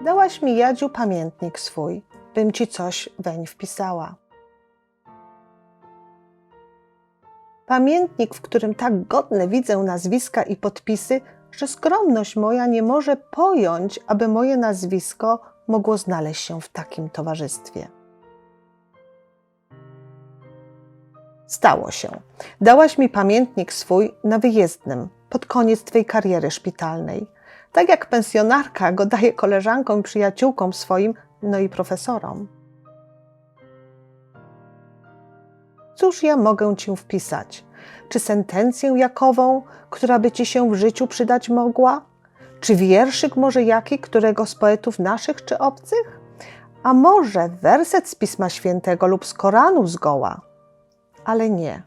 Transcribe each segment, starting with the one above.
Dałaś mi, Jadziu, pamiętnik swój, bym ci coś weń wpisała. Pamiętnik, w którym tak godne widzę nazwiska i podpisy, że skromność moja nie może pojąć, aby moje nazwisko mogło znaleźć się w takim towarzystwie. Stało się. Dałaś mi pamiętnik swój na wyjezdnym, pod koniec twej kariery szpitalnej. Tak jak pensjonarka go daje koleżankom i przyjaciółkom swoim, no i profesorom. Cóż ja mogę ci wpisać? Czy sentencję jakową, która by ci się w życiu przydać mogła? Czy wierszyk może jaki, którego z poetów naszych czy obcych? A może werset z Pisma Świętego lub z Koranu zgoła? Ale nie.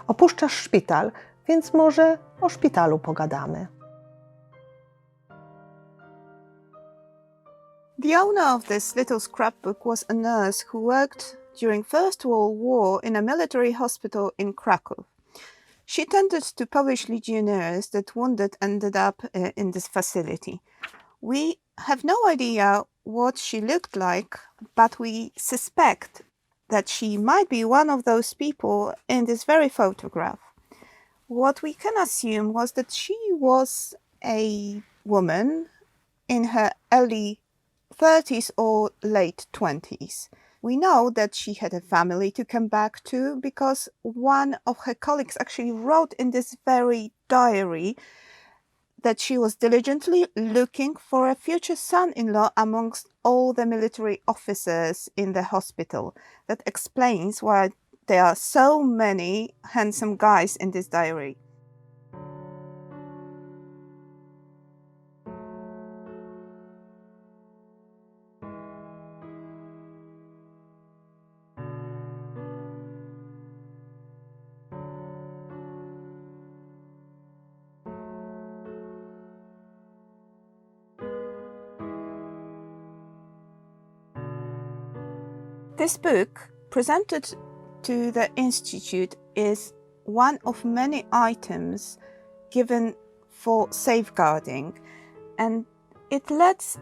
Opuszczasz szpital, więc może o szpitalu pogadamy. The owner of this little scrapbook was a nurse who worked during First World War in a military hospital in Krakow. She tended to Polish legionnaires that wounded ended up in this facility. We have no idea what she looked like, but we suspect that she might be one of those people in this very photograph. What we can assume was that she was a woman in her early 30s or late 20s. We know that she had a family to come back to because one of her colleagues actually wrote in this very diary that she was diligently looking for a future son-in-law amongst all the military officers in the hospital. That explains why there are so many handsome guys in this diary. This book, presented to the Institute, is one of many items given for safeguarding, and it lets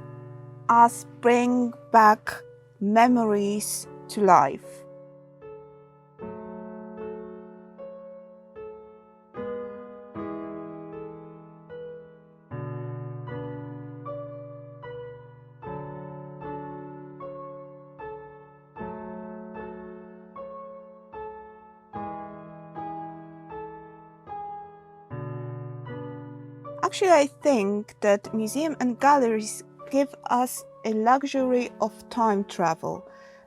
us bring back memories to life. Actually, I think that museums and galleries give us a luxury of time travel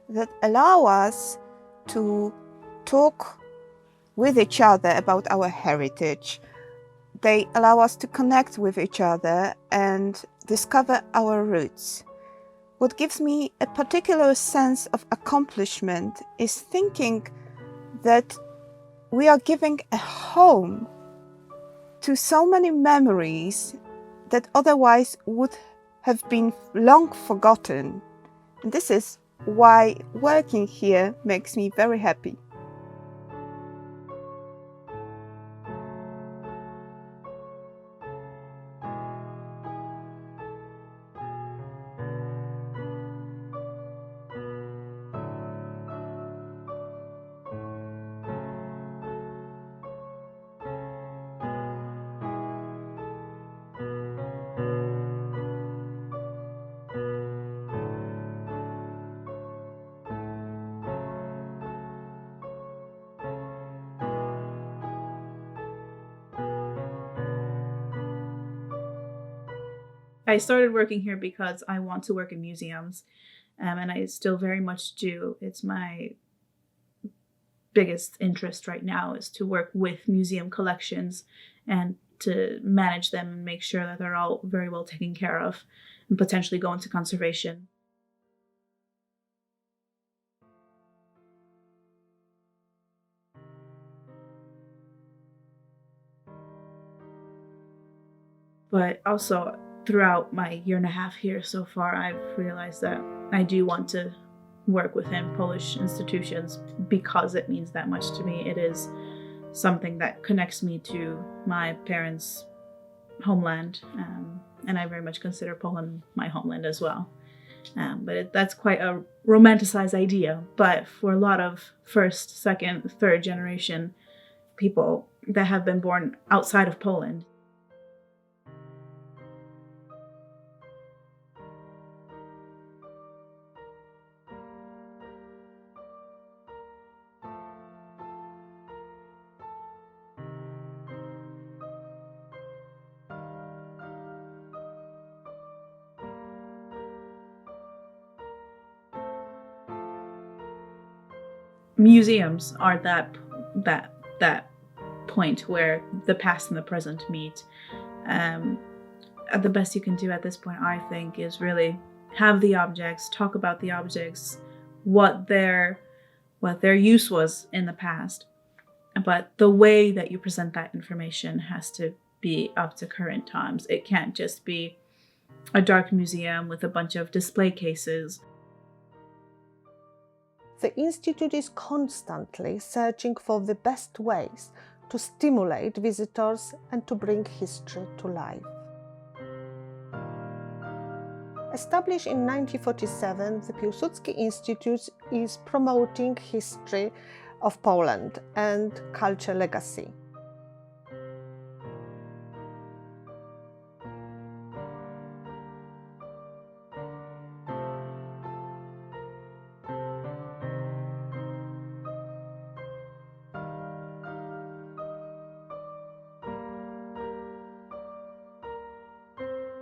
that allow us to talk with each other about our heritage. They allow us to connect with each other and discover our roots. What gives me a particular sense of accomplishment is thinking that we are giving a home to so many memories that otherwise would have been long forgotten. And this is why working here makes me very happy. I started working here because I want to work in museums, and I still very much do. It's my biggest interest right now is to work with museum collections and to manage them and make sure that they're all very well taken care of and potentially go into conservation. But also, throughout my year and a half here so far, I've realized that I do want to work within Polish institutions because it means that much to me. It is something that connects me to my parents' homeland, and I very much consider Poland my homeland as well. That's quite a romanticized idea. But for a lot of first, second, third generation people that have been born outside of Poland, museums are that point where the past and the present meet. The best you can do at this point, I think, is really have the objects, talk about the objects, what their use was in the past, but the way that you present that information has to be up to current times. It can't just be a dark museum with a bunch of display cases. The Institute is constantly searching for the best ways to stimulate visitors and to bring history to life. Established in 1947, the Piłsudski Institute is promoting history of Poland and culture legacy.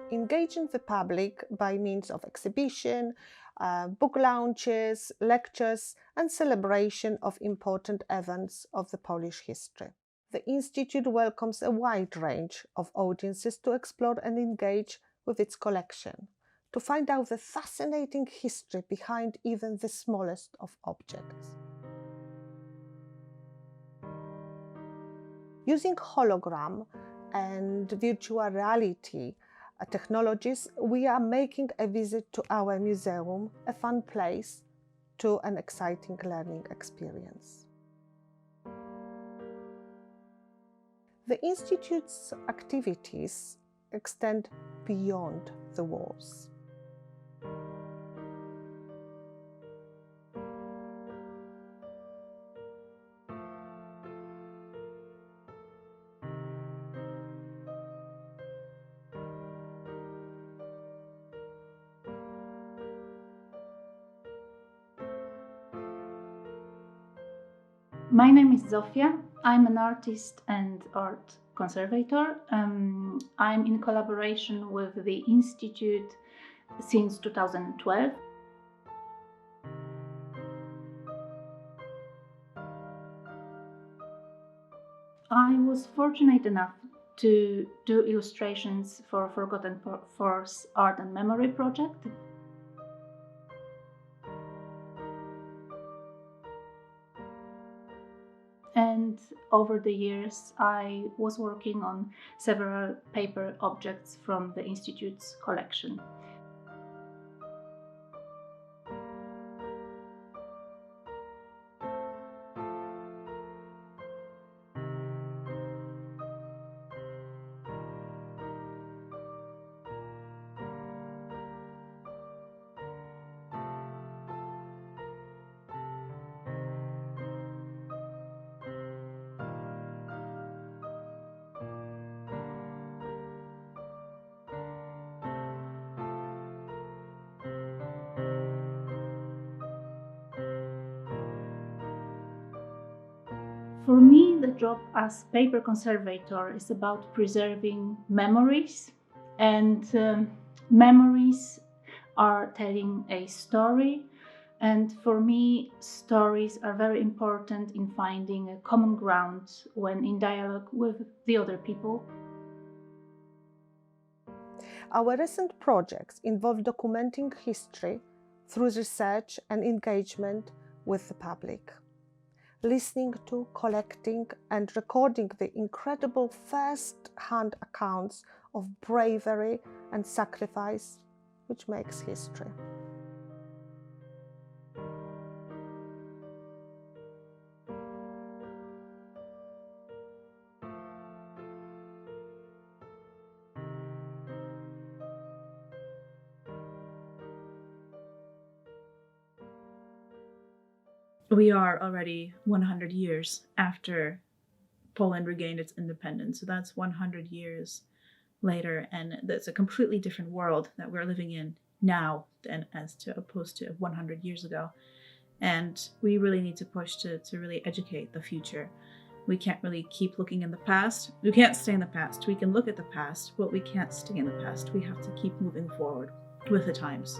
Engaging the public by means of exhibition, book launches, lectures, and celebration of important events of the Polish history. The Institute welcomes a wide range of audiences to explore and engage with its collection, to find out the fascinating history behind even the smallest of objects. Using hologram and virtual reality technologies, we are making a visit to our museum a fun place to an exciting learning experience. The Institute's activities extend beyond the walls. My name is Zofia. I'm an artist and art conservator. I'm in collaboration with the Institute since 2012. I was fortunate enough to do illustrations for Forgotten Force Art and Memory project. And over the years, I was working on several paper objects from the Institute's collection. For me, the job as paper conservator is about preserving memories, and memories are telling a story. And for me, stories are very important in finding a common ground when in dialogue with the other people. Our recent projects involve documenting history through research and engagement with the public, listening to, collecting, and recording the incredible first-hand accounts of bravery and sacrifice which makes history. we are already 100 years after Poland regained its independence. So that's 100 years later, and that's a completely different world that we're living in now than as to opposed to 100 years ago. And we really need to push to really educate the future. We can't really keep looking in the past. We can't stay in the past. We can look at the past, but we can't stay in the past. We have to keep moving forward with the times.